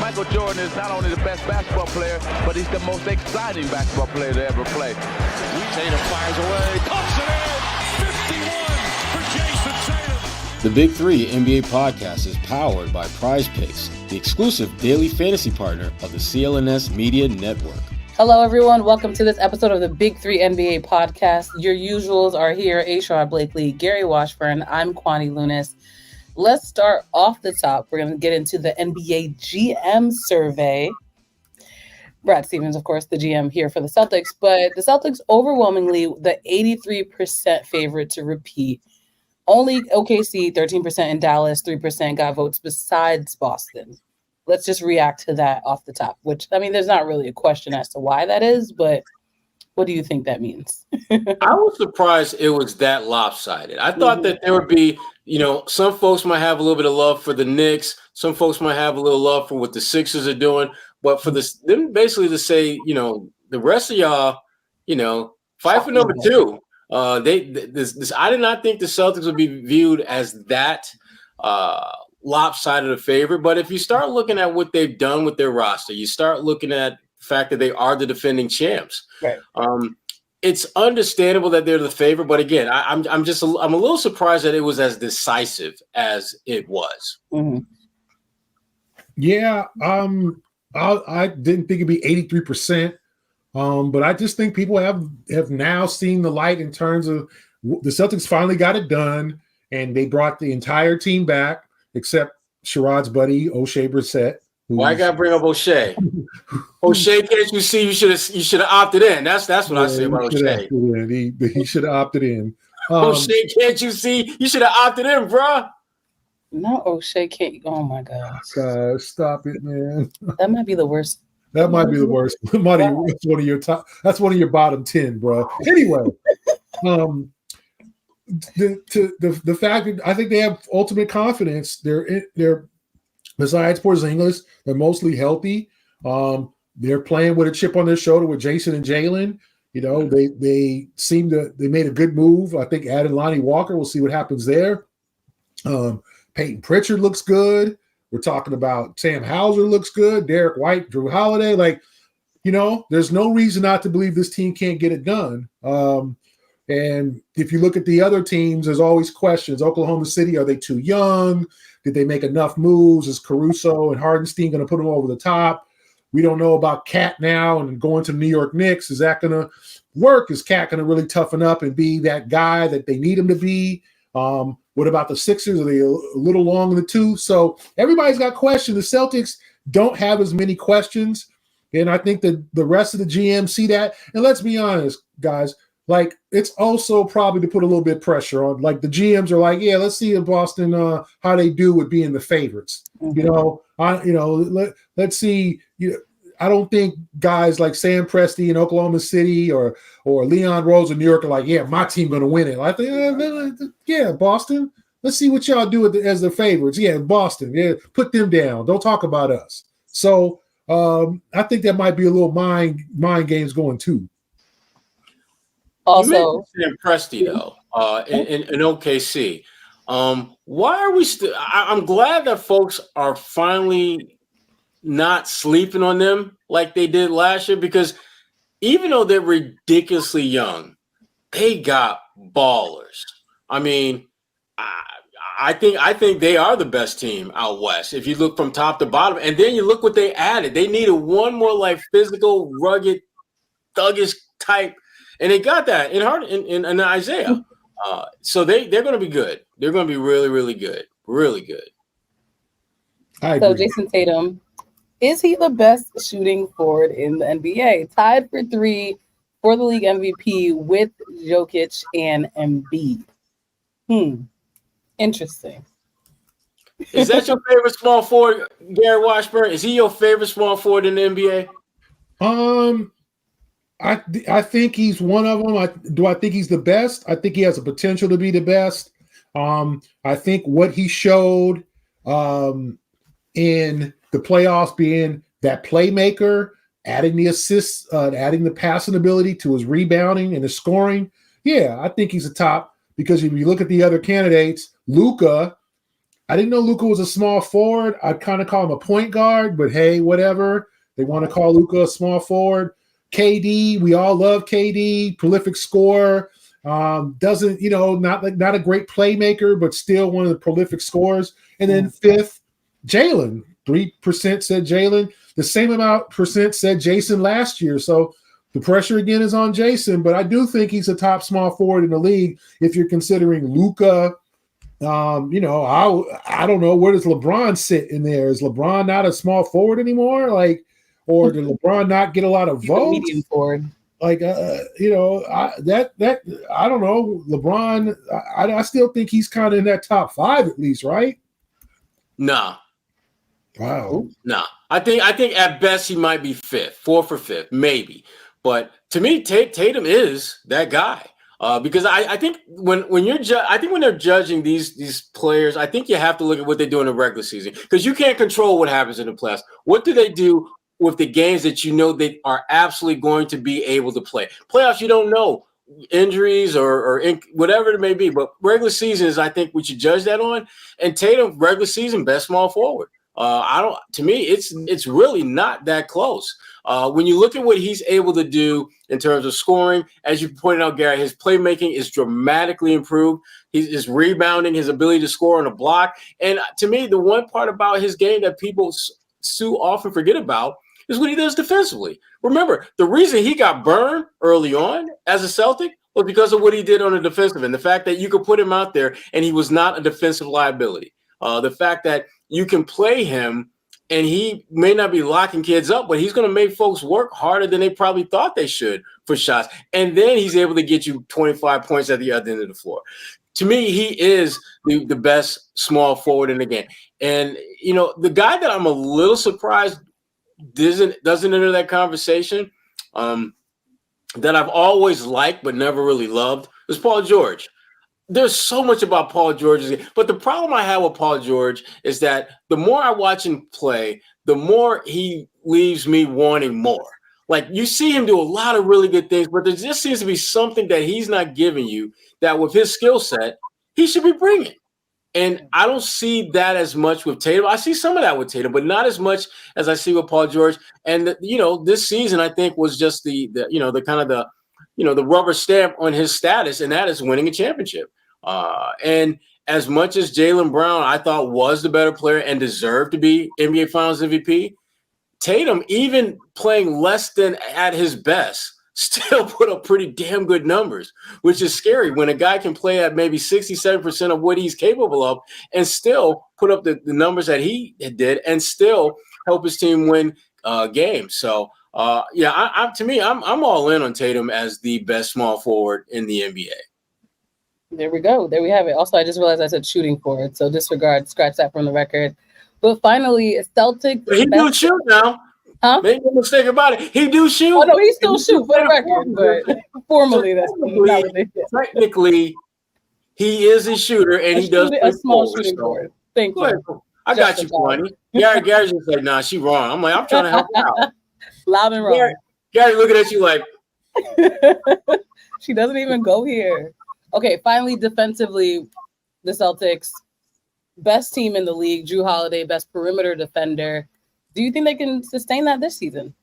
Michael Jordan is not only the best basketball player, but he's the most exciting basketball player to ever play. Tatum fires away, pumps it in, 51 for Jason Tatum. The Big Three NBA podcast is powered by Prize Picks, the exclusive daily fantasy partner of the CLNS Media Network. Hello, everyone. Welcome to this episode of the Big Three NBA podcast. Your usuals are here, Sherrod Blakely, Gary Washburn. I'm Kwani Lunis. Let's start off the top. We're going to get into the NBA GM survey. Brad Stevens, of course, the GM here for the Celtics, but the Celtics overwhelmingly the 83% favorite to repeat. Only OKC, 13% in Dallas, 3% got votes besides Boston. Let's just react to that off the top, which, I mean, there's not really a question as to why that is, but what do you think that means? I was surprised it was that lopsided. I thought that there would be, some folks might have a little bit of love for the Knicks. Some folks might have a little love for what the Sixers are doing. But for them basically to say, the rest of y'all, fight for number two. I did not think the Celtics would be viewed as that lopsided a favorite. But if you start looking at what they've done with their roster, you start looking at the fact that they are the defending champs. Right. It's understandable that they're the favorite, but again, I'm a little surprised that it was as decisive as it was. Mm-hmm. Yeah, I didn't think it'd be 83%, but I just think people have now seen the light in terms of the Celtics finally got it done, and they brought the entire team back except Sherrod's buddy O'Shea Brissett. Why I gotta bring up O'Shea? O'Shea, can't you see you should have opted in? That's what I say about O'Shea. He should have opted in. O'Shea, can't you see you should have opted in, bro? No, O'Shea can't. Oh my God! Stop it, man. That might be the worst. That might be the worst. That's one of your top. That's one of your bottom 10, bro. Anyway, the fact that I think they have ultimate confidence. They're besides Porzingis, they're mostly healthy. They're playing with a chip on their shoulder with Jason and Jalen. They made a good move. I think adding Lonnie Walker. We'll see what happens there. Peyton Pritchard looks good. We're talking about Sam Hauser looks good. Derek White, Drew Holiday. There's no reason not to believe this team can't get it done. And if you look at the other teams, there's always questions. Oklahoma City, are they too young? Did they make enough moves? Is Caruso and Hardenstein going to put them over the top? We don't know about Cat now and going to the New York Knicks. Is that going to work? Is Cat going to really toughen up and be that guy that they need him to be? What about the Sixers? Are they a little long in the tooth? So everybody's got questions. The Celtics don't have as many questions. And I think that the rest of the GMs see that. And let's be honest, guys, it's also probably to put a little bit of pressure on. The GMs are like, yeah, let's see in Boston how they do with being the favorites. Mm-hmm. Let's see. I don't think guys like Sam Presti in Oklahoma City or Leon Rose in New York are like, yeah, my team going to win it. I think, yeah, Boston. Let's see what y'all do as the favorites. Yeah, Boston. Yeah, put them down. Don't talk about us. So I think that might be a little mind games going too. Also, Sam Presti though, in OKC. Why are we still? I'm glad that folks are finally not sleeping on them like they did last year, because even though they're ridiculously young, they got ballers. I mean, I think they are the best team out west if you look from top to bottom. And then you look what they added. They needed one more physical, rugged, thuggish type. And they got that in Isaiah. So they're going to be good. They're going to be really, really good. Really good. So Jason Tatum, is he the best shooting forward in the NBA? Tied for 3 for the league MVP with Jokic and Embiid. Interesting. Is that your favorite small forward, Gary Washburn? Is he your favorite small forward in the NBA? I think he's one of them. Do I think he's the best? I think he has the potential to be the best. I think what he showed in the playoffs, being that playmaker, adding the assists, adding the passing ability to his rebounding and his scoring. Yeah, I think he's a top, because if you look at the other candidates, Luka, I didn't know Luka was a small forward. I'd kind of call him a point guard, but hey, whatever. They want to call Luka a small forward. KD, we all love KD, prolific scorer. Doesn't, not a great playmaker, but still one of the prolific scorers. And then fifth, Jalen. 3% said Jalen. The same amount percent said Jason last year. So the pressure again is on Jason, but I do think he's a top small forward in the league. If you're considering Luka, I don't know, where does LeBron sit in there? Is LeBron not a small forward anymore? Or did LeBron not get a lot of votes? Medium forward. I don't know. LeBron, I still think he's kind of in that top 5 at least, right? Nah. Wow. Nah. I think at best he might be 4th or 5th, maybe. But to me, Tatum is that guy. Because I think when they're judging these players, I think you have to look at what they do in the regular season, because you can't control what happens in the playoffs. What do they do with the games that they are absolutely going to be able to play? Playoffs, you don't know, injuries or whatever it may be. But regular season is, I think, we should judge that on. And Tatum, regular season, best small forward. To me, it's really not that close. When you look at what he's able to do in terms of scoring, as you pointed out, Gary, his playmaking is dramatically improved. His rebounding, his ability to score on a block. And to me, the one part about his game that people so often forget about is what he does defensively. Remember, the reason he got burned early on as a Celtic was because of what he did on the defensive end. The fact that you could put him out there and he was not a defensive liability. The fact that you can play him and he may not be locking kids up, but he's going to make folks work harder than they probably thought they should for shots. And then he's able to get you 25 points at the other end of the floor. To me, he is the best small forward in the game. And, the guy that I'm a little surprised doesn't enter that conversation, that I've always liked but never really loved, is Paul George. There's so much about Paul George's game. But the problem I have with Paul George is that the more I watch him play, the more he leaves me wanting more. Like, you see him do a lot of really good things, but there just seems to be something that he's not giving you that with his skill set, he should be bringing. And I don't see that as much with Tatum. I see some of that with Tatum, but not as much as I see with Paul George. And, this season, I think, was just the rubber stamp on his status, and that is winning a championship. And as much as Jaylen Brown, I thought, was the better player and deserved to be NBA Finals MVP, Tatum, even playing less than at his best, still put up pretty damn good numbers, which is scary when a guy can play at maybe 67% of what he's capable of and still put up the numbers that he did and still help his team win games. So, to me, I'm all in on Tatum as the best small forward in the NBA. There we go. There we have it. Also, I just realized I said shooting forward, so scratch that from the record. But finally, Celtics. But he do shoot now. Huh? Make no mistake about it. He do shoot. Oh no, he still shoot for the record, but formally, that's not what they did. Technically, he is a shooter, and he does a small shooting forward. Thank you. I got you, Kwani. Gary's just like, nah, she wrong. I'm like, I'm trying to help her out. Loud and wrong. Gary looking at you like. She doesn't even go here. Okay, finally, defensively, the Celtics, best team in the league, Jrue Holiday, best perimeter defender. Do you think they can sustain that this season?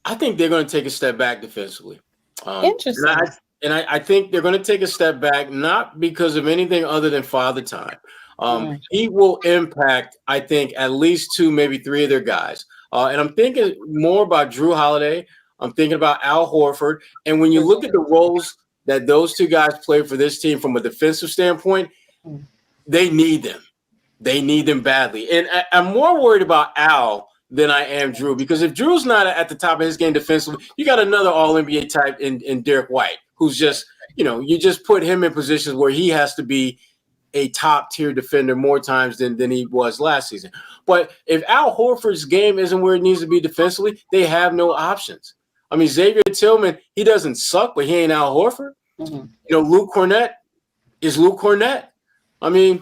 I think they're going to take a step back defensively. Interesting. I think they're going to take a step back, not because of anything other than Father Time. He will impact, I think, at least 2, maybe 3 of their guys. And I'm thinking more about Jrue Holiday. I'm thinking about Al Horford. And when you look at the roles that those 2 guys play for this team from a defensive standpoint, they need them. They need them badly. And I'm more worried about Al than I am Jrue, because if Drew's not at the top of his game defensively, you got another All-NBA type in Derek White, who's just, you just put him in positions where he has to be a top-tier defender more times than he was last season. But if Al Horford's game isn't where it needs to be defensively, they have no options. I mean, Xavier Tillman, he doesn't suck, but he ain't Al Horford. Mm-hmm. Luke Cornett is Luke Cornett. I mean,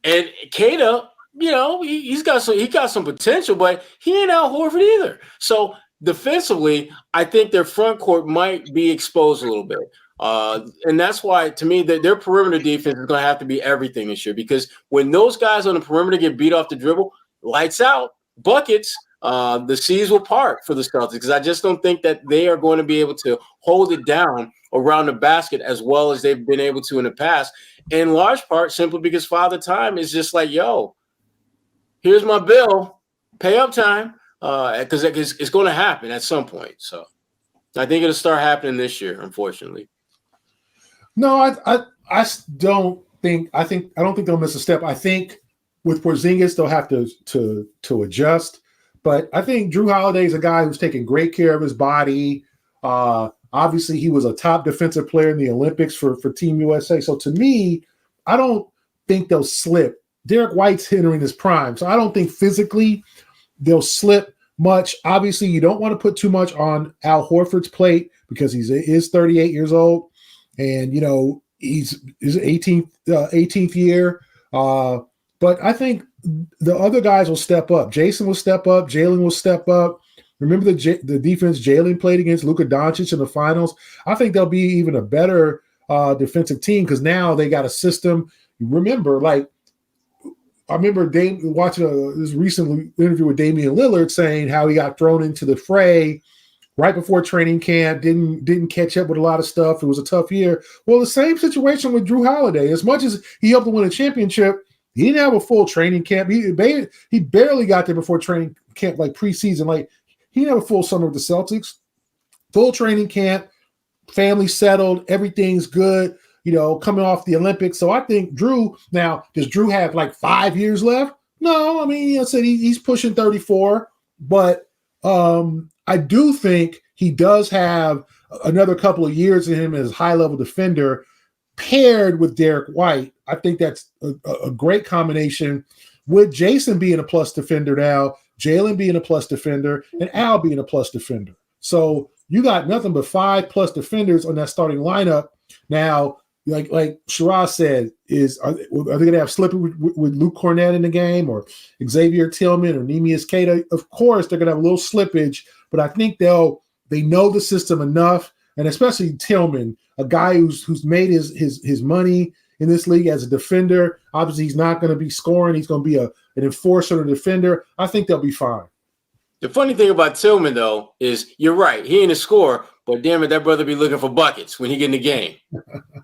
and Kata, he got some potential, but he ain't Al Horford either. So defensively, I think their front court might be exposed a little bit. And that's why, to me, that their perimeter defense is going to have to be everything this year, because when those guys on the perimeter get beat off the dribble, lights out, buckets, the seas will part for the Celtics, because I just don't think that they are going to be able to hold it down around the basket as well as they've been able to in the past, in large part simply because Father Time is just like, yo, here's my bill, pay up time, because it's going to happen at some point. So I think it'll start happening this year, unfortunately. No, I don't think they'll miss a step. I think with Porzingis they'll have to adjust, but I think Drew Holiday is a guy who's taking great care of his body. Obviously, he was a top defensive player in the Olympics for Team USA. So to me, I don't think they'll slip. Derek White's entering his prime, so I don't think physically they'll slip much. Obviously, you don't want to put too much on Al Horford's plate because he is 38 years old, and he's his 18th year. But I think the other guys will step up. Jason will step up. Jalen will step up. Remember the defense Jalen played against Luka Doncic in the finals? I think they'll be even a better defensive team because now they got a system. Remember, I remember watching this recent interview with Damian Lillard saying how he got thrown into the fray right before training camp, didn't catch up with a lot of stuff. It was a tough year. Well, the same situation with Drew Holiday. As much as he helped to win a championship, he didn't have a full training camp. He barely got there before training camp, like preseason. He didn't have a full summer with the Celtics. Full training camp, family settled, everything's good, coming off the Olympics. So I think Drew, now, does Drew have 5 years left? No, I mean, I said he's pushing 34, but I do think he does have another couple of years in him as a high-level defender paired with Derek White. I think that's a great combination with Jason being a plus defender now, Jalen being a plus defender, and Al being a plus defender. So you got nothing but 5+ defenders on that starting lineup. Now, like Sherrod said, are they going to have Slippery with Luke Cornett in the game, or Xavier Tillman, or Neemias Queta? Of course, they're going to have a little slippage, but I think they know the system enough, and especially Tillman, a guy who's made his money in this league as a defender. Obviously, he's not going to be scoring. He's going to be an enforcer and a defender. I think they'll be fine. The funny thing about Tillman, though, is you're right. He ain't a scorer, but damn it, that brother be looking for buckets when he get in the game.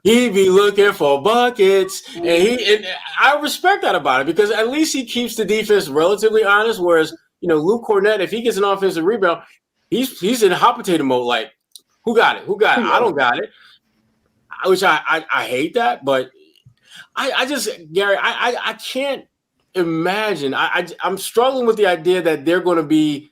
He be looking for buckets, and I respect that about it because at least he keeps the defense relatively honest. Whereas, Luke Cornett, if he gets an offensive rebound, he's in hot potato mode. Like, who got it? Who got it? I don't got it. Which I hate that, but I just, Gary, I can't imagine. I'm struggling with the idea that they're going to be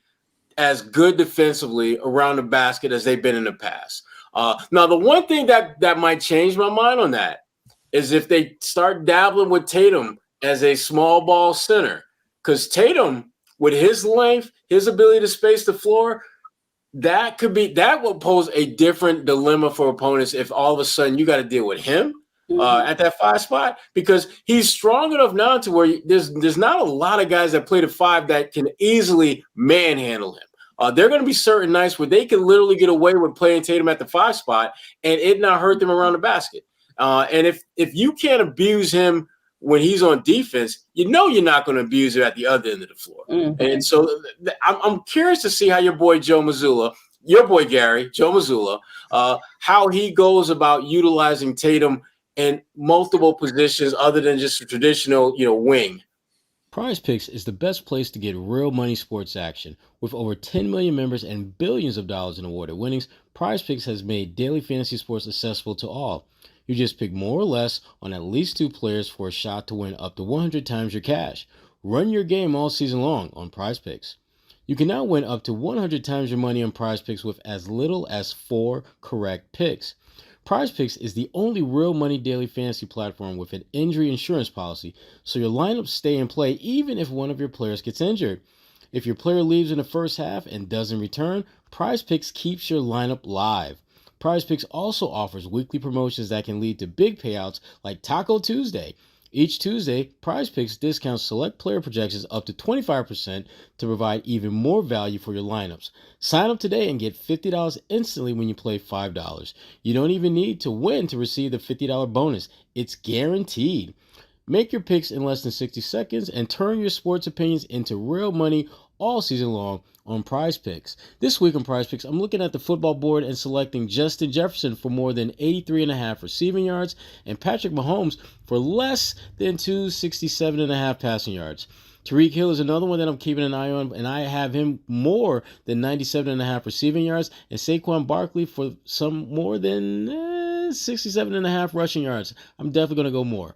as good defensively around the basket as they've been in the past. Now, the one thing that might change my mind on that is if they start dabbling with Tatum as a small ball center, because Tatum, with his length, his ability to space the floor, that will pose a different dilemma for opponents if all of a sudden you got to deal with him at that 5 spot, because he's strong enough now to where there's not a lot of guys that play the 5 that can easily manhandle him. They're going to be certain nights where they can literally get away with playing Tatum at the 5 spot and it not hurt them around the basket. And if you can't abuse him when he's on defense, you're not going to abuse him at the other end of the floor. Mm-hmm. And so I'm curious to see how your boy Joe Mazzulla, your boy Gary, Joe Mazzulla, how he goes about utilizing Tatum in multiple positions other than just a traditional, wing. Prize Picks is the best place to get real money sports action. With over 10 million members and billions of dollars in awarded winnings, Prize Picks has made daily fantasy sports accessible to all. You just pick more or less on at least 2 players for a shot to win up to 100 times your cash. Run your game all season long on Prize Picks. You can now win up to 100 times your money on Prize Picks with as little as 4 correct picks. Prize Picks is the only real money daily fantasy platform with an injury insurance policy, so your lineups stay in play even if one of your players gets injured. If your player leaves in the first half and doesn't return, Prize Picks keeps your lineup live. Prize Picks also offers weekly promotions that can lead to big payouts like Taco Tuesday. Each Tuesday, Prize Picks discounts select player projections up to 25% to provide even more value for your lineups. Sign up today and get $50 instantly when you play $5. You don't even need to win to receive the $50 bonus. It's guaranteed. Make your picks in less than 60 seconds and turn your sports opinions into real money all season long on Prize Picks. This week on Prize Picks, I'm looking at the football board and selecting Justin Jefferson for more than 83.5 receiving yards and Patrick Mahomes for less than 267.5 passing yards. Tyreek Hill is another one that I'm keeping an eye on, and I have him more than 97.5 receiving yards, and Saquon Barkley for some more than 67.5 rushing yards. I'm definitely going to go more.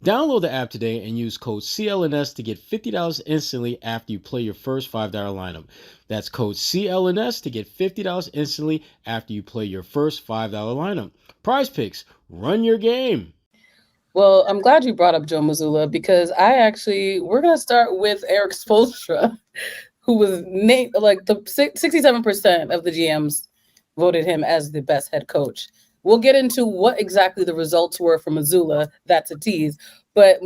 Download the app today and use code CLNS to get $50 instantly after you play your first $5 lineup. That's code CLNS to get $50 instantly after you play your first $5 lineup. Prize Picks, run your game. Well, I'm glad you brought up Joe Mazzulla because we're going to start with Eric Spoelstra, who was named, like, the 67% of the GMs voted him as the best head coach. We'll get into what exactly the results were for Mazzulla. That's a tease. But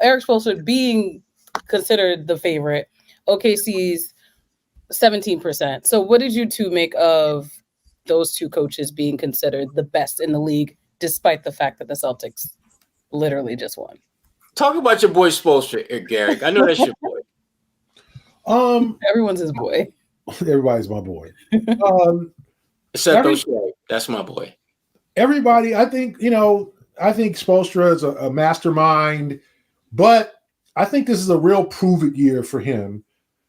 Eric Spoelstra being considered the favorite, OKC's 17%. So what did you two make of those two coaches being considered the best in the league, despite the fact that the Celtics literally just won? Talk about your boy Spoelstra, Garrick. I know that's your boy. Everyone's his boy. Everybody's my boy. Except O'Shea. That's my boy. Everybody, I think Spoelstra is a mastermind, but I think this is a real prove-it year for him.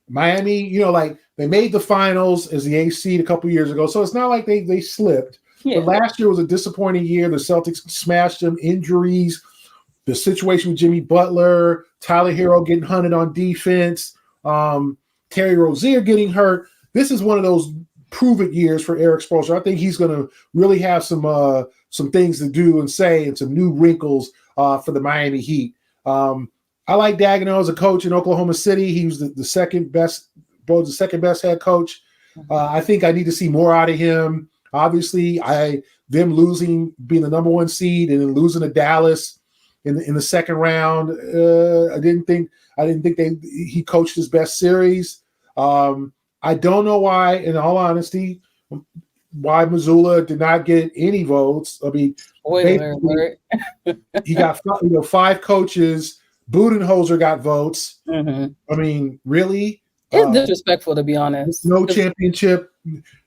Miami, they made the finals as the eighth seed a couple years ago, so it's not like they slipped. Yeah. But last year was a disappointing year. The Celtics smashed them, injuries, the situation with Jimmy Butler, Tyler Hero getting hunted on defense, Terry Rozier getting hurt. This is one of those prove-it years for Eric Spoelstra. I think he's going to really have some things to do and say and some new wrinkles for the Miami Heat. I like Daigneault as a coach in Oklahoma City. He was the second best head coach. I think I need to see more out of him. Obviously, them losing, being the number one seed and then losing to Dallas in the second round. I didn't think he coached his best series. I don't know why, in all honesty, why Mazzulla did not get any votes. I mean, he got 5 coaches. Budenholzer got votes. Mm-hmm. I mean, really? It's disrespectful, to be honest. No championship.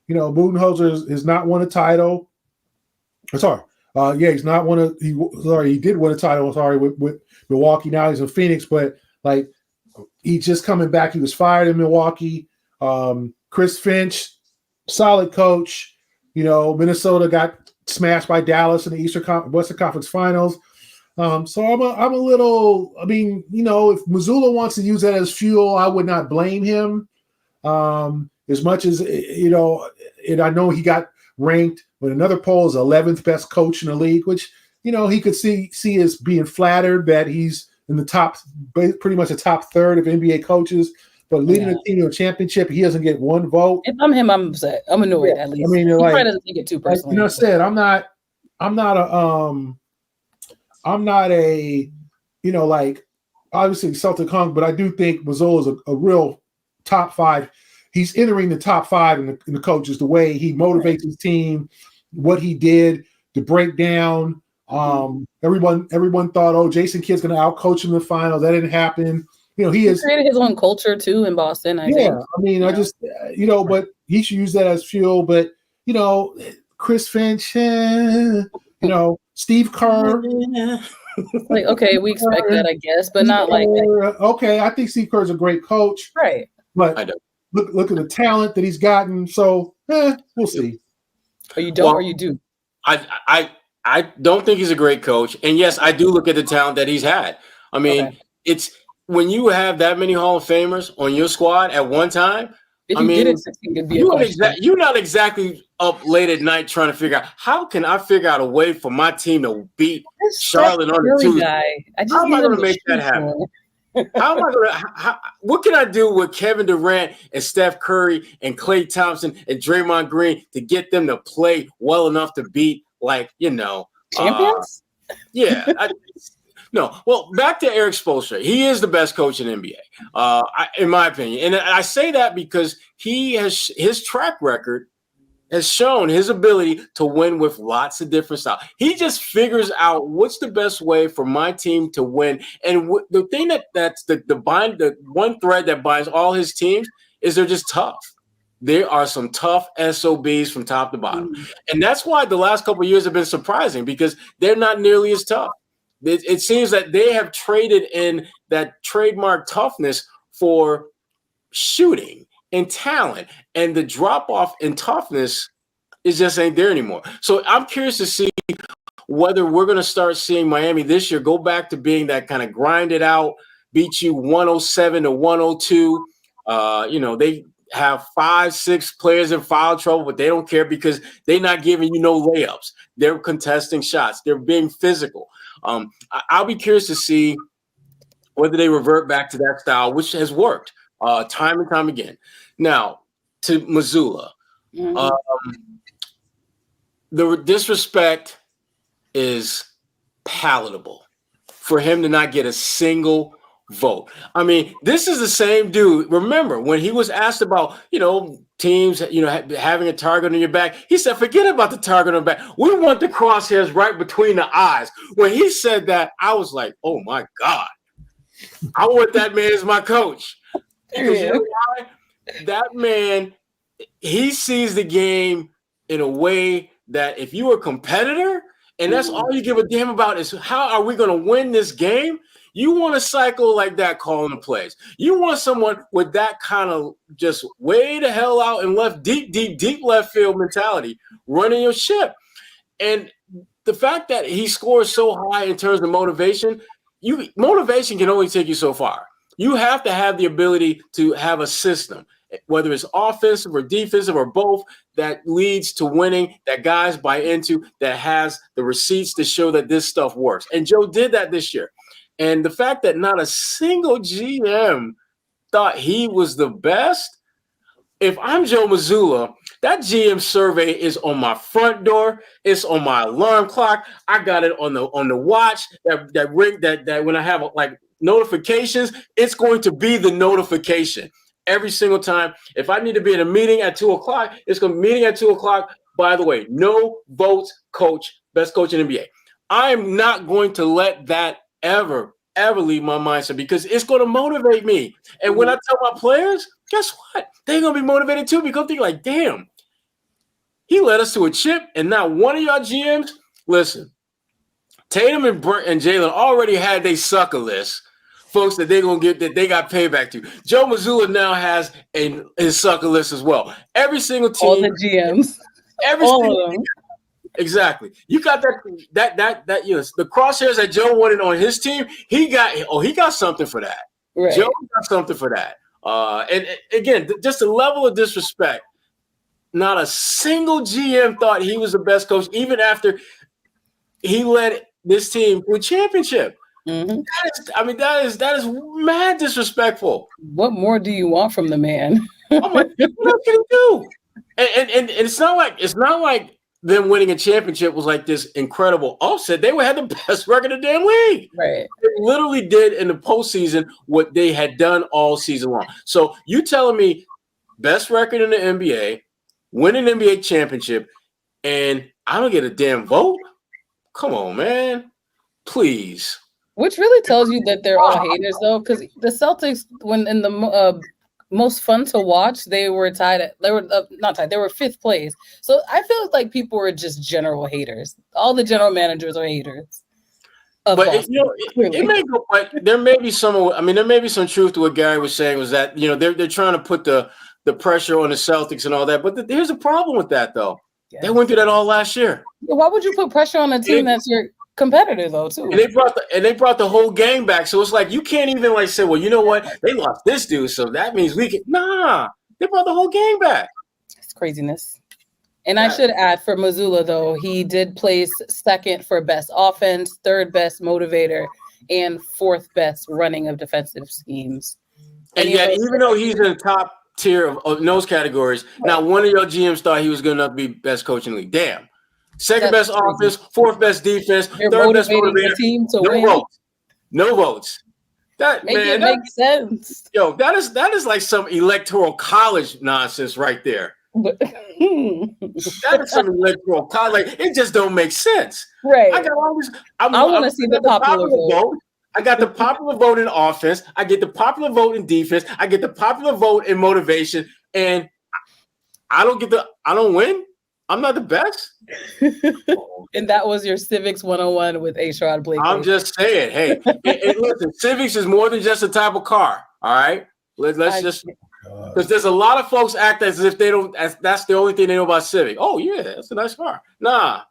Budenholzer has not won a title. Sorry. He's not won a. He did win a title. Sorry, with Milwaukee. Now he's in Phoenix, but he's just coming back. He was fired in Milwaukee. Chris Finch, solid coach. Minnesota got smashed by Dallas in the Western Conference Finals. So I'm a little. I mean, if Mazzulla wants to use that as fuel, I would not blame him. As much as and I know he got ranked, but another poll is 11th best coach in the league, which he could see as being flattered that he's in the top, pretty much the top third of NBA coaches. But leading the team to a championship, he doesn't get one vote. If I'm him, I'm upset. I'm annoyed at least. I mean, he probably doesn't take it too personally. I said, I'm not a obviously Celtic hung, but I do think Mazzulla is a real top 5. He's entering the top 5 in the coaches, the way he motivates his team, what he did to break down. Everyone thought, Jason Kidd's going to outcoach him in the finals. That didn't happen. He created his own culture too in Boston. I think. I mean, I just but he should use that as fuel. But Chris Finch, Steve Kerr. Okay, we expect that, I guess, but not like that. Okay, I think Steve Kerr's a great coach, right? But I don't. Look at the talent that he's gotten. So we'll see. Or you don't, or you do. I don't think he's a great coach, and yes, I do look at the talent that he's had. I mean, it's when you have that many Hall of Famers on your squad at one time. You're not exactly up late at night trying to figure out how can I figure out a way for my team to beat Charlotte on the Tuesday. How am I going to make that happen? How am I going to? What can I do with Kevin Durant and Steph Curry and Klay Thompson and Draymond Green to get them to play well enough to beat champions? No. Well, back to Eric Spoelstra. He is the best coach in the NBA, in my opinion. And I say that because his track record has shown his ability to win with lots of different styles. He just figures out what's the best way for my team to win. And the thing that's the one thread that binds all his teams is they're just tough. There are some tough SOBs from top to bottom. And that's why the last couple of years have been surprising, because they're not nearly as tough. It seems that they have traded in that trademark toughness for shooting and talent, and the drop-off in toughness is just ain't there anymore. So I'm curious to see whether we're going to start seeing Miami this year go back to being that kind of grinded out, beat you 107 to 102. They have 5-6 players in foul trouble, but they don't care because they're not giving you no layups. They're contesting shots. They're being physical. I'll be curious to see whether they revert back to that style, which has worked time and time again. Now, to Mazzulla, the disrespect is palatable for him to not get a single vote. I mean, this is the same dude. Remember when he was asked about, teams, having a target on your back, he said, forget about the target on the back. We want the crosshairs right between the eyes. When he said that, I was like, oh my God, I want that man as my coach. Because you know why? That man, he sees the game in a way that if you're a competitor and that's all you give a damn about is how are we going to win this game, you want a cycle like that calling the plays. You want someone with that kind of just way the hell out and left, deep left field mentality running your ship. And the fact that he scores so high in terms of motivation can only take you so far. You have to have the ability to have a system, whether it's offensive or defensive or both, that leads to winning, that guys buy into, that has the receipts to show that this stuff works. And Joe did that this year. And the fact that not a single GM thought he was the best, if I'm Joe Mazzulla, that GM survey is on my front door. It's on my alarm clock. I got it on the watch that ring that when I have like notifications, it's going to be the notification every single time. If I need to be in a meeting at 2:00, it's going to be meeting at 2:00. By the way, no votes, coach, best coach in the NBA. I'm not going to let that ever leave my mindset because it's going to motivate me. And when I tell my players, guess what? They're going to be motivated too because they're like, damn, he led us to a chip and not one of y'all GMs. Listen, Tatum and Jalen already had their sucker list, folks, that they're going to get, that they got payback to. Joe Mazzulla now has his sucker list as well. Every single team. All the GMs. All of them. Exactly. You got that the crosshairs that Joe wanted on his team. He got something for that. Right. Joe got something for that. And again, just a level of disrespect. Not a single GM thought he was the best coach, even after he led this team to a championship. Mm-hmm. That is mad disrespectful. What more do you want from the man? I'm like, what else can he do? And it's not like them winning a championship was like this incredible offset. They had the best record in the damn league. Right. They literally did in the postseason what they had done all season long. So you telling me best record in the NBA, win an NBA championship, and I don't get a damn vote? Come on, man. Please. Which really tells you that they're all haters, though, because the Celtics, when in the most fun to watch, they were not tied. They were fifth place. So I feel like people were just general haters. All the general managers are haters. But it may go. But there may be some truth to what Gary was saying. Was that they're trying to put the pressure on the Celtics and all that. But here's a problem with that, though. Yeah. They went through that all last year. Why would you put pressure on a team that's your competitor, though, too? And they brought the whole gang back. So it's like you can't even like say, well, you know what? They lost this dude, so that means we can. Nah, they brought the whole gang back. It's craziness. And I should add, for Mazzulla, though, he did place second for best offense, third best motivator, and fourth best running of defensive schemes. And yet, even though he's in the top tier of those categories, not one of your GMs thought he was good enough to be best coach in the league. Damn. Second best offense, fourth best defense, third best motivator. Team to no win. votes. No votes. That Make man, it make sense. yo, that is like some electoral college nonsense right there. That is some electoral college. Like, it just don't make sense. Right. I got all this. I want to see the popular vote. I got the popular vote in offense. I get the popular vote in defense. I get the popular vote in motivation, and I don't win. I'm not the best. And that was your Civics 101 with Sherrod Blakely. I'm just saying, hey, and listen, Civics is more than just a type of car. All right, let's just, because there's a lot of folks act as if they don't. That's the only thing they know about Civic. Oh yeah, that's a nice car. Nah,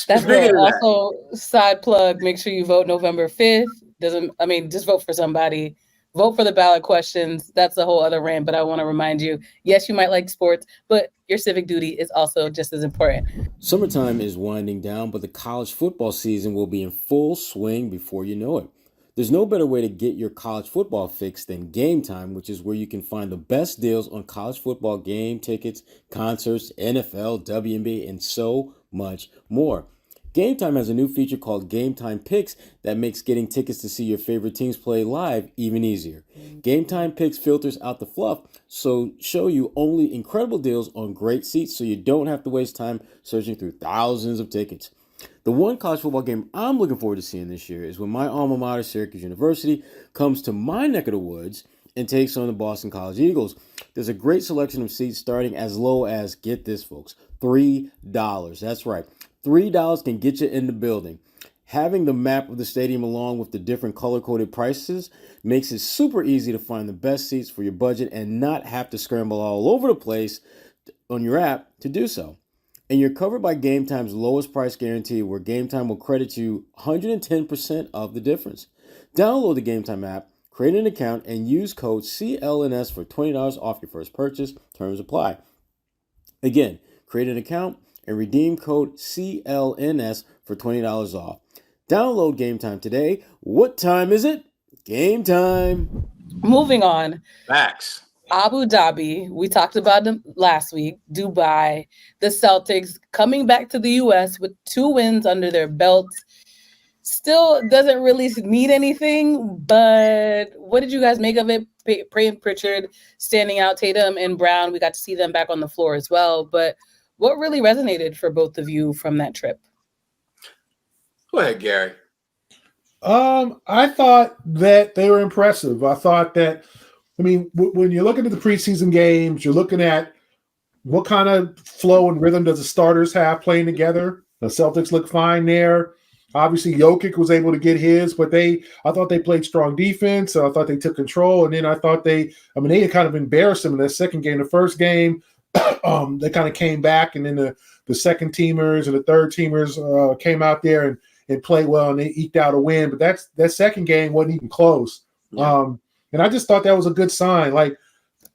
that's right. Also, side plug. Make sure you vote November 5th. Just vote for somebody. Vote for the ballot questions. That's a whole other rant, but I want to remind you, yes, you might like sports, but your civic duty is also just as important. Summertime is winding down, but the college football season will be in full swing before you know it. There's no better way to get your college football fix than Game Time, which is where you can find the best deals on college football game tickets, concerts, NFL, WNBA, and so much more. Game Time has a new feature called Game Time Picks that makes getting tickets to see your favorite teams play live even easier. Game Time Picks filters out the fluff, so show you only incredible deals on great seats so you don't have to waste time searching through thousands of tickets. The one college football game I'm looking forward to seeing this year is when my alma mater, Syracuse University, comes to my neck of the woods and takes on the Boston College Eagles. There's a great selection of seats starting as low as, get this folks, $3. That's right. $3 can get you in the building. Having the map of the stadium along with the different color-coded prices makes it super easy to find the best seats for your budget and not have to scramble all over the place on your app to do so. And you're covered by Game Time's lowest price guarantee, where Game Time will credit you 110% of the difference. Download the Game Time app, create an account, and use code CLNS for $20 off your first purchase. Terms apply. Again, create an account and redeem code CLNS for $20 off. Download Game Time today. What time is it? Game time. Moving on. Facts. Abu Dhabi, we talked about them last week. Dubai, the Celtics coming back to the U.S. with 2 wins under their belts. Still doesn't really need anything, but what did you guys make of it? Pray and Pritchard standing out, Tatum and Brown. We got to see them back on the floor as well, but what really resonated for both of you from that trip? Go ahead, Gary. I thought that they were impressive. I thought that, when you're looking at the preseason games, you're looking at what kind of flow and rhythm does the starters have playing together. The Celtics look fine there. Obviously, Jokic was able to get his, but I thought they played strong defense. I thought they took control, and then I thought they had kind of embarrassed them in that second game. The first game, they kind of came back, and then the second teamers and the third teamers came out there and played well, and they eked out a win. But that second game wasn't even close. Yeah. And I just thought that was a good sign. Like,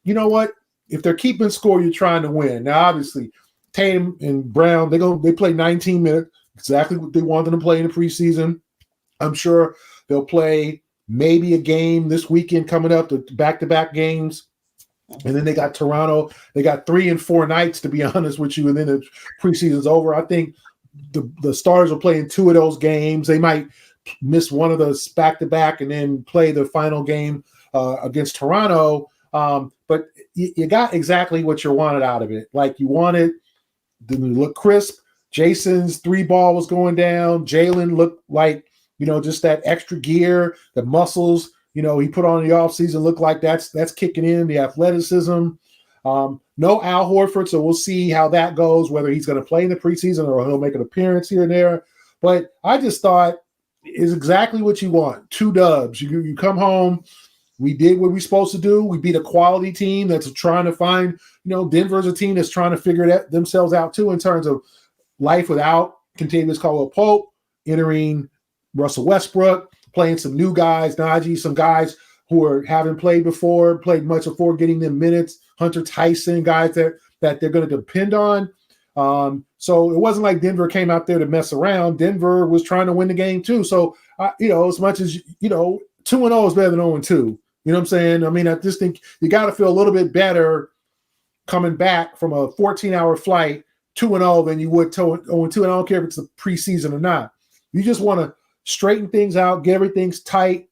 you know what? If they're keeping score, you're trying to win. Now, obviously, Tatum and Brown, they play 19 minutes, exactly what they wanted them to play in the preseason. I'm sure they'll play maybe a game this weekend coming up, the back-to-back games. And then they got Toronto. They got 3 and 4 nights, to be honest with you, and then the preseason's over. I think the Stars will play in 2 of those games. They might miss one of those back-to-back and then play the final game against Toronto. But you got exactly what you wanted out of it. Like, you wanted them to look crisp. Jason's 3-ball was going down. Jalen looked like, just that extra gear, the muscles, he put on the offseason, looked like that's kicking in, the athleticism. No Al Horford, so we'll see how that goes, whether he's going to play in the preseason or he'll make an appearance here and there. But I just thought it's exactly what you want. 2 dubs. You come home. We did what we're supposed to do. We beat a quality team that's trying to find, Denver's a team that's trying to figure themselves out too in terms of life without Kentavious Caldwell-Pope, entering Russell Westbrook, playing some new guys, Najee, some guys who haven't played before, played much before, getting them minutes, Hunter Tyson, guys that they're going to depend on. So it wasn't like Denver came out there to mess around. Denver was trying to win the game too. So, as much as, 2-0 is better than 0-2. You know what I'm saying? I just think you got to feel a little bit better coming back from a 14-hour flight 2-0 than you would 0-2. And I don't care if it's the preseason or not. You just want to straighten things out, get everything tight,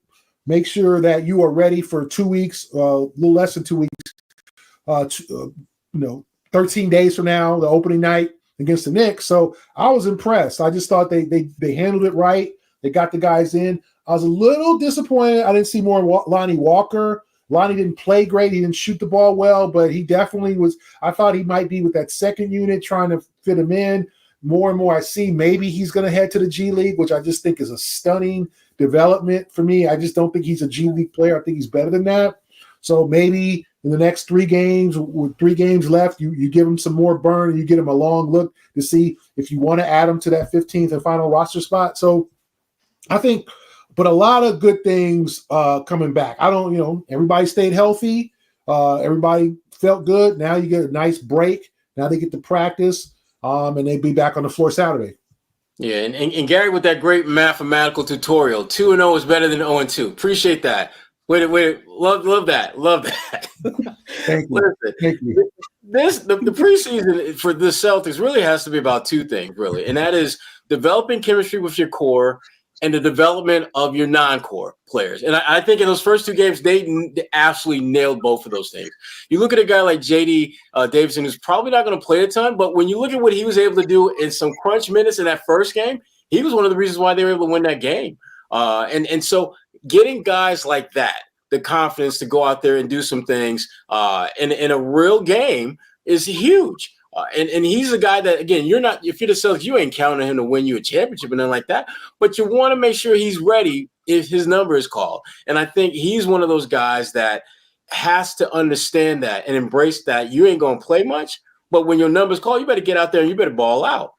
make sure that you are ready for 2 weeks, a little less than 2 weeks, 13 days from now, the opening night against the Knicks. So I was impressed. I just thought they handled it right. They got the guys in. I was a little disappointed. I didn't see more Lonnie Walker. Lonnie didn't play great. He didn't shoot the ball well, but he definitely was. I thought he might be with that second unit trying to fit him in. More and more I see maybe he's going to head to the G League, which I just think is a stunning development for me. I just don't think he's a G League player. I think he's better than that. So maybe in the next 3 games, with 3 games left, you give him some more burn and you get him a long look to see if you want to add him to that 15th and final roster spot. So I think, but a lot of good things coming back. Everybody stayed healthy. Everybody felt good. Now you get a nice break. Now they get to practice, and they'll be back on the floor Saturday. Yeah, and Gary with that great mathematical tutorial, 2-0 is better than 0-2. Appreciate that. Wait, love that. Thank you. Listen, Thank you. The preseason for the Celtics really has to be about 2 things, really, and that is developing chemistry with your core and the development of your non-core players. And I think in those first 2 games, they absolutely nailed both of those things. You look at a guy like J.D. Davison, who's probably not going to play a ton, but when you look at what he was able to do in some crunch minutes in that first game, he was one of the reasons why they were able to win that game. And so getting guys like that, the confidence to go out there and do some things in a real game is huge. And he's a guy that, again, if you're the Celtics, you ain't counting him to win you a championship and nothing like that. But you want to make sure he's ready if his number is called. And I think he's one of those guys that has to understand that and embrace that you ain't going to play much. But when your number's called, you better get out there and you better ball out.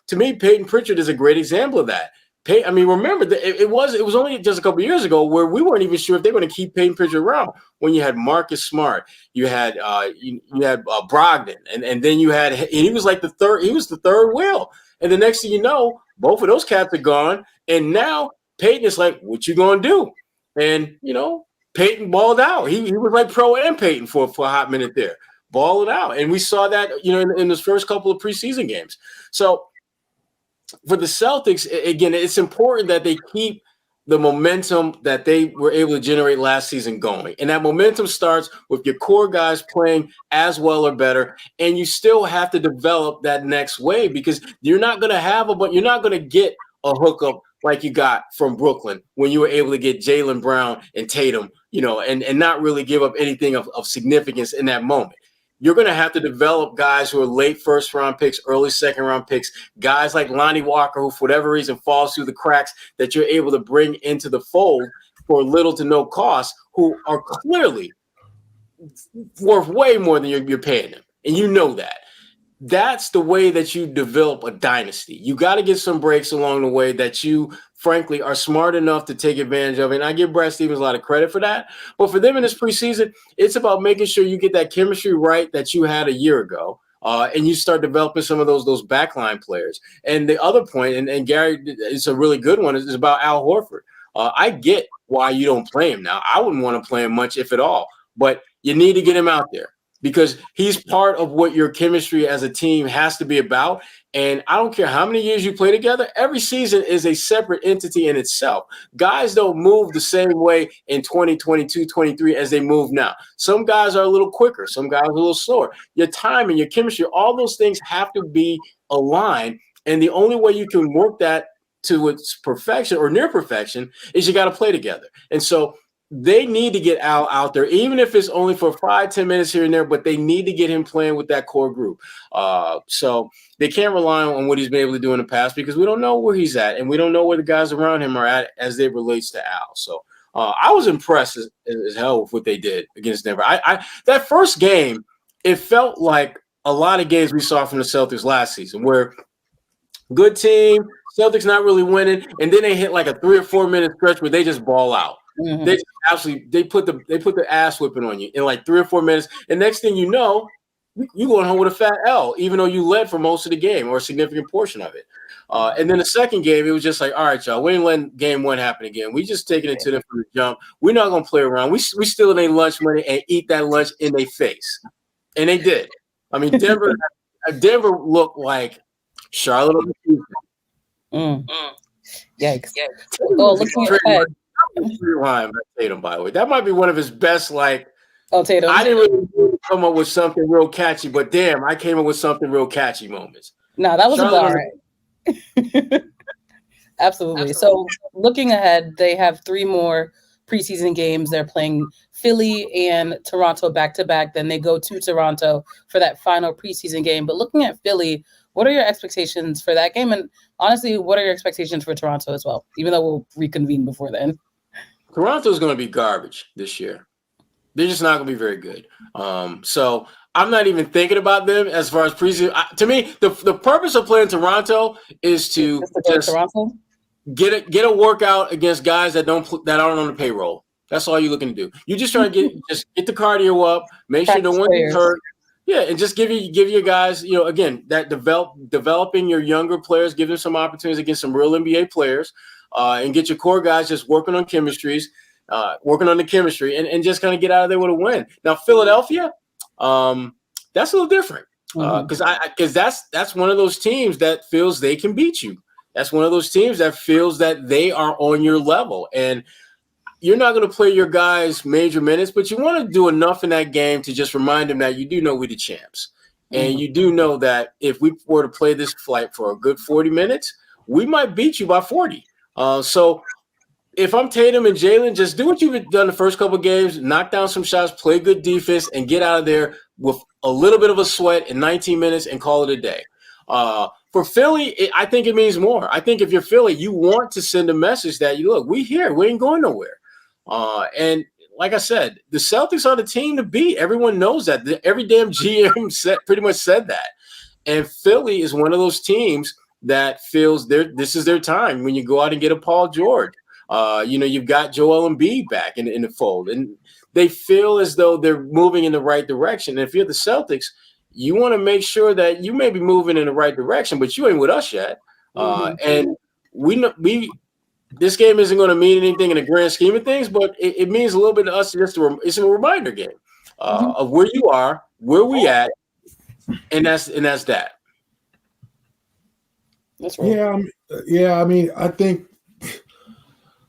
To me, Peyton Pritchard is a great example of that. Remember that it was only just a couple of years ago where we weren't even sure if they were going to keep Peyton Pritchard around. When you had Marcus Smart, you had Brogdon, and then you had, and he was like the third wheel. And the next thing you know, both of those cats are gone, and now Peyton is like, what you gonna do? And Peyton balled out. He was like pro and Peyton for a hot minute there, balled out, and we saw that in those first couple of preseason games. So for the Celtics, again, it's important that they keep the momentum that they were able to generate last season going. And that momentum starts with your core guys playing as well or better. And you still have to develop that next wave because you're not going to get a hookup like you got from Brooklyn when you were able to get Jaylen Brown and Tatum, and not really give up anything of significance in that moment. You're going to have to develop guys who are late first-round picks, early second-round picks, guys like Lonnie Walker, who for whatever reason falls through the cracks that you're able to bring into the fold for little to no cost, who are clearly worth way more than you're paying them. And you know that. That's the way that you develop a dynasty. You got to get some breaks along the way that you, frankly, are smart enough to take advantage of. And I give Brad Stevens a lot of credit for that. But for them in this preseason, it's about making sure you get that chemistry right that you had a year ago. And you start developing some of those backline players. And the other point, and Gary, it's a really good one, is about Al Horford. I get why you don't play him now. I wouldn't want to play him much, if at all. But you need to get him out there, because he's part of what your chemistry as a team has to be about. And I don't care how many years you play together, every season is a separate entity in itself. Guys don't move the same way in 2022, 23 as they move now. Some guys are a little quicker. Some guys are a little slower. Your time and your chemistry, all those things have to be aligned. And the only way you can work that to its perfection or near perfection is you got to play together. And so they need to get Al out there, even if it's only for 5-10 minutes here and there, but they need to get him playing with that core group. So they can't rely on what he's been able to do in the past, because we don't know where he's at, and we don't know where the guys around him are at as it relates to Al. So I was impressed as hell with what they did against Denver. That first game, it felt like a lot of games we saw from the Celtics last season, where good team, Celtics not really winning, and then they hit like a 3 or 4 minute stretch where they just ball out. Mm-hmm. They put the ass whipping on you in like 3 or 4 minutes, and next thing you know, you going home with a fat L, even though you led for most of the game or a significant portion of it. And then the second game, it was just like, all right, y'all, we ain't letting game one happen again. We just taking it to them from the jump. We're not gonna play around. We stealing their lunch money and eat that lunch in their face, and they did. I mean, Denver looked like Charlotte on the Tuesday. Yikes. Oh, looking ahead. Line by Tatum, by the way. That might be one of his best, Tatum. I didn't really come up with something real catchy, but damn, I came up with something real catchy moments. No, that was about right. Absolutely. So looking ahead, they have 3 more preseason games. They're playing Philly and Toronto back-to-back. Then they go to Toronto for that final preseason game. But looking at Philly, what are your expectations for that game? And honestly, what are your expectations for Toronto as well, even though we'll reconvene before then? Toronto's going to be garbage this year. They're just not going to be very good. So I'm not even thinking about them as far as preseason. To me, the purpose of playing Toronto is to just get a workout against guys that aren't on the payroll. That's all you're looking to do. You're just trying to get the cardio up, make sure no one gets hurt. Yeah, and just give your guys, again, that developing your younger players, give them some opportunities against some real NBA players, and get your core guys just working on chemistries, working on the chemistry, and just kind of get out of there with a win. Now, Philadelphia, that's a little different because that's one of those teams that feels they can beat you. That's one of those teams that feels that they are on your level, and you're not going to play your guys major minutes, but you want to do enough in that game to just remind them that you do know we're the champs. And you do know that if we were to play this flight for a good 40 minutes, we might beat you by 40. So if I'm Tatum and Jalen, just do what you've done the first couple of games, knock down some shots, play good defense, and get out of there with a little bit of a sweat in 19 minutes and call it a day. For Philly, I think it means more. I think if you're Philly, you want to send a message that, look, we here. We ain't going nowhere. And like I said, the Celtics are the team to beat. Everyone knows that. Every damn GM pretty much said that. And Philly is one of those teams that feels this is their time when you go out and get a Paul George. You've got Joel Embiid back in the fold. And they feel as though they're moving in the right direction. And if you're the Celtics, you want to make sure that you may be moving in the right direction, but you ain't with us yet. And this game isn't going to mean anything in the grand scheme of things, but it means a little bit to us. It's a reminder game of where you are, where we at, and that's that. That's right. Yeah. I mean, I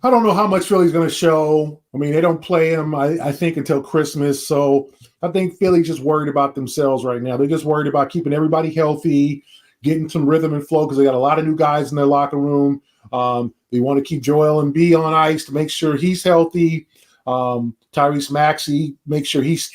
don't know how much Philly's going to show. I mean, they don't play him, I think, until Christmas. So I think Philly's just worried about themselves right now. They're just worried about keeping everybody healthy, getting some rhythm and flow because they got a lot of new guys in their locker room. They want to keep Joel Embiid on ice to make sure he's healthy. Tyrese Maxey, make sure he's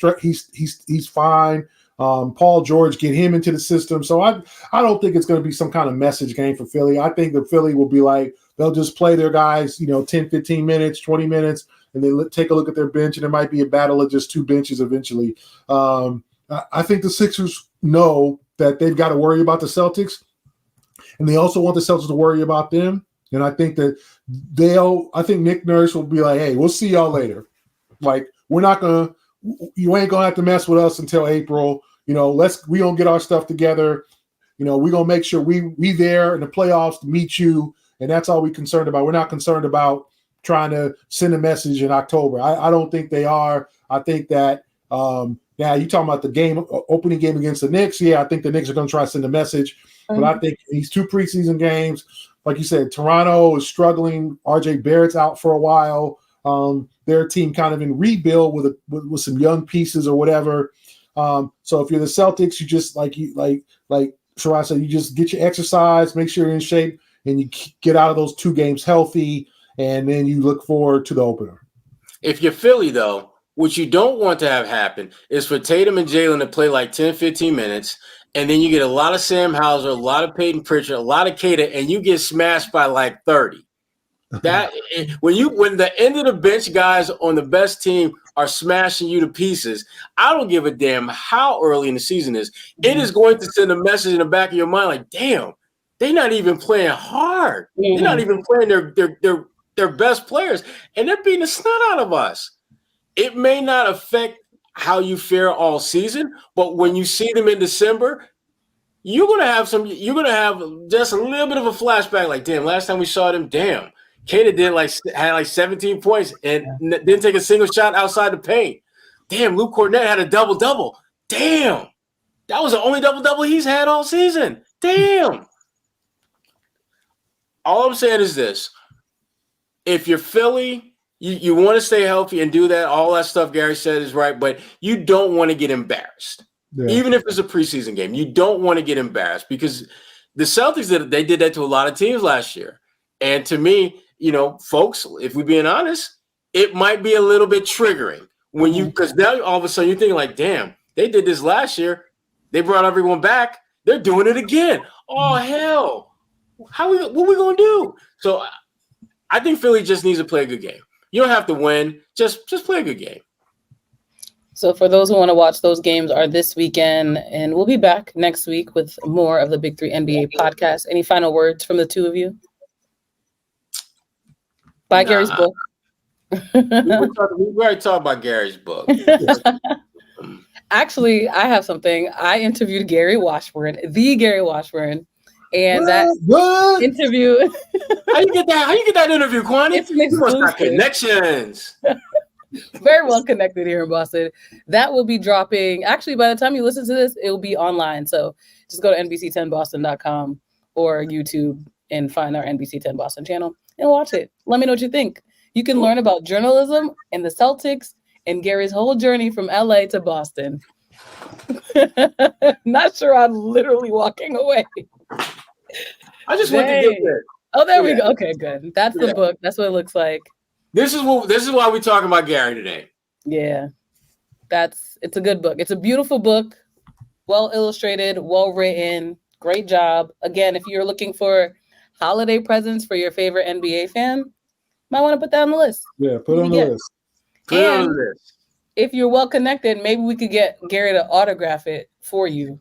fine. Paul George, get him into the system. So I don't think it's going to be some kind of message game for Philly. I think that Philly will be like, they'll just play their guys, 10, 15 minutes, 20 minutes, and then take a look at their bench, and it might be a battle of just 2 benches eventually. I think the Sixers know that they've got to worry about the Celtics, and they also want the Celtics to worry about them. And I think that I think Nick Nurse will be like, hey, we'll see y'all later. Like, you ain't going to have to mess with us until April. We gonna get our stuff together. We're going to make sure we there in the playoffs to meet you. And that's all we're concerned about. We're not concerned about trying to send a message in October. I don't think they are. I think that now you talking about the opening game against the Knicks. Yeah, I think the Knicks are going to try to send a message. But I think these 2 preseason games, like you said, Toronto is struggling. RJ Barrett's out for a while. Their team kind of in rebuild with some young pieces or whatever. So if you're the Celtics, you just like Sherrod said, you just get your exercise, make sure you're in shape, and you get out of those 2 games healthy, and then you look forward to the opener. If you're Philly, though, what you don't want to have happen is for Tatum and Jalen to play like 10, 15 minutes, and then you get a lot of Sam Hauser, a lot of Peyton Pritchard, a lot of Kata, and you get smashed by like 30. That when the end of the bench guys on the best team are smashing you to pieces, I don't give a damn how early in the season is. It is going to send a message in the back of your mind like, damn, they're not even playing hard. They're not even playing their best players, and they're beating the snot out of us. It may not affect how you fare all season, but when you see them in December, you're gonna have just a little bit of a flashback. Like, damn, last time we saw them, damn, Kata had like 17 points and didn't take a single shot outside the paint. Damn, Luke Cornett had a double-double. Damn, that was the only double-double he's had all season. Damn. All I'm saying is this. if you're Philly, you want to stay healthy and do that. All that stuff Gary said is right, but you don't want to get embarrassed. Yeah. Even if it's a preseason game, you don't want to get embarrassed because the Celtics did that to a lot of teams last year. And to me, folks, if we're being honest, it might be a little bit triggering when because now all of a sudden you're thinking like, damn, they did this last year. They brought everyone back. They're doing it again. Oh, hell. What are we going to do? So I think Philly just needs to play a good game. You don't have to win. Just play a good game. So for those who want to watch, those games are this weekend, and we'll be back next week with more of the Big 3 NBA podcast. Any final words from the two of you? Buy Gary's book. We already talked about Gary's book. Actually, I have something. I interviewed Gary Washburn, the Gary Washburn, and that interview. How you get that interview, Kwani? It's an exclusive. You must have connections. Very well connected here in Boston. That will be dropping. Actually, by the time you listen to this, it will be online. So just go to NBC10Boston.com or YouTube and find our NBC10 Boston channel and watch it. Let me know what you think. You can learn about journalism and the Celtics and Gary's whole journey from LA to Boston. Not sure I'm literally walking away. I just want to get there. Oh, there we go. Okay, good. That's the book. That's what it looks like. This is why we're talking about Gary today. Yeah. It's a good book. It's a beautiful book. Well illustrated, well written. Great job. Again, if you're looking for holiday presents for your favorite NBA fan, might want to put that on the list. Yeah, put it on the list. Put it on the list. If you're well connected, maybe we could get Gary to autograph it for you.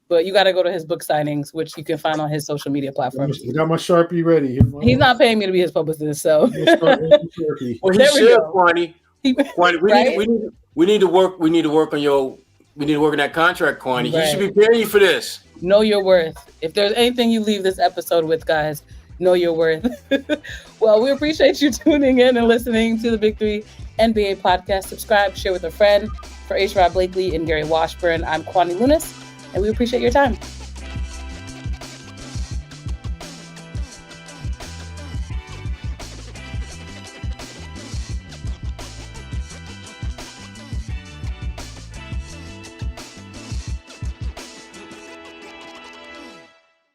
But you got to go to his book signings, which you can find on his social media platforms. I got my Sharpie ready. He's not paying me to be his publicist, so. Well, he should, Kwani. We need to work. We need to work on that contract, Kwani. Right. He should be paying you for this. Know your worth. If there's anything you leave this episode with, guys, know your worth. Well, we appreciate you tuning in and listening to the Big 3 NBA podcast. Subscribe, share with a friend. For Sherrod Blakely and Gary Washburn, I'm Kwani Lunis, and we appreciate your time.